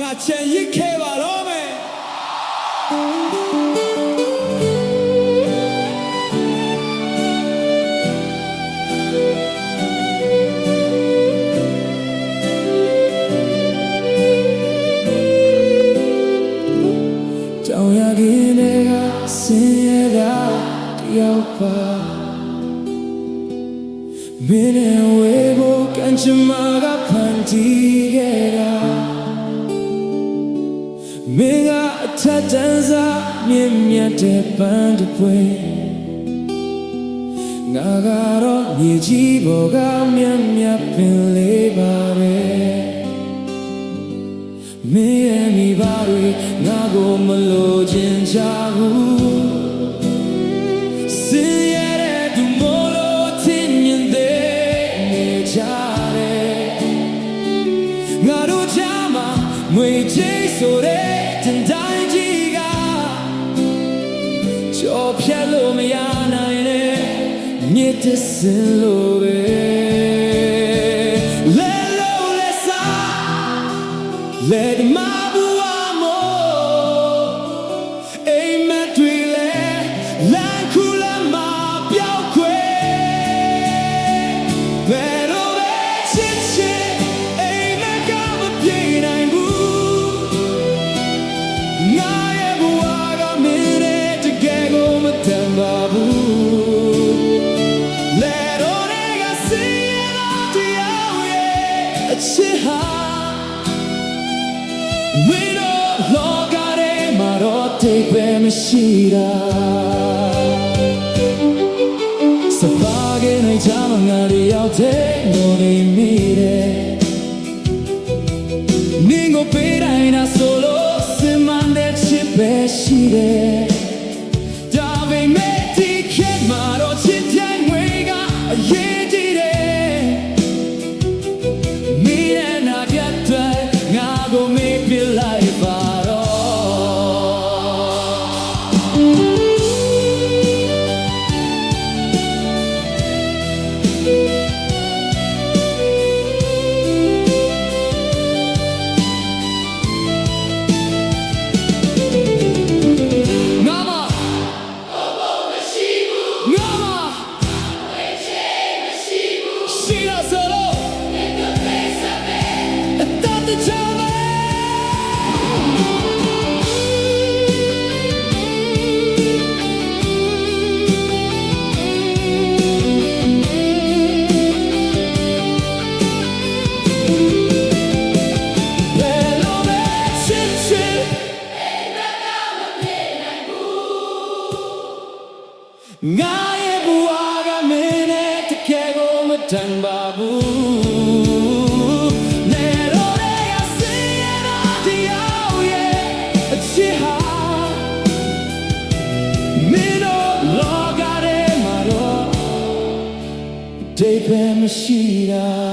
ငါချန်ရစ်ခဲ့ပါတော့မယ်ကြောင်ရခင်တွေကဆင်းရဲတာတယောက်ပါမင်းနဲ့ဝေးဖို့ကံချင်မှာကဖန်တီးခဲ့တာမင်းကအထက်တန်းစားမြင့်မြတ်တဲ့ပန်းတစ်ပွင့်ငါကတော့မြေကြီးပေါ်ကမြတ်မြတ်ပင်လေးပါပဲမင်းရဲ့မိဘတွေငါကိုမလို့ခြင်းချဘူးစင်ရတဲ့သူမို့လို့ချင်းမြင်သေးနေကြတယ်ငါတို့ချာမှာငွေချေးဆိုတဲ့တန်တိုင်းကြီးကကြော်ဖြတ်လို့မရနိုင်တဲ့မြစ်တစင်လိုပဲလဲလို့လဲစားလဲဒီမှာဘူးအမောအိမ်မက်တွေလဲလမ်းခုလမ်းမှာပျောက်ခွေဘယ်လိုပဲချစ်ချစ်အိမ်မက်ကမပြေနိုင်ဘူးငါရဲ့ဘဝကမင်းနဲ့တကယ်ကိုမတန်ပါဘူးလဲတော့တွေကစီးရတော့တရားရဲ့အချစ်ဟာဝိရောလောကထဲမှာတော့တိတ်ပဲမရှိတာစပါးကနဲ့ချမ်းငါတွေရောက်တဲ့လို့နေမိတယ်နင်းကိုပေးတိုင်းနာဆိုလို့စင်မန်တဲ့ချစ်ပဲရှိတယ်ဒါပေမဲ့ဒီခေတ်မှာတော့ချစ်တဲ့ငွေကအရေးကြီးတယ်မိရဲ့နာပြတ်တဲ့ငါကိုမေးပြလိုက်ပါတော့ငါမမရှိဘူးငါမဝေချေမရှိဘူးရှိရစလို့အတတ်တချမ်းငါရဲ့ဘဝကမင်းနဲ့တကယ်ကိုမတန်ပါဘူးနေတော့တွေကစင်ရတော့တရားရဲ့အချစ်ဟာမင်းတို့လောကထဲမှာတော့တိတ်ပဲမရှိတာ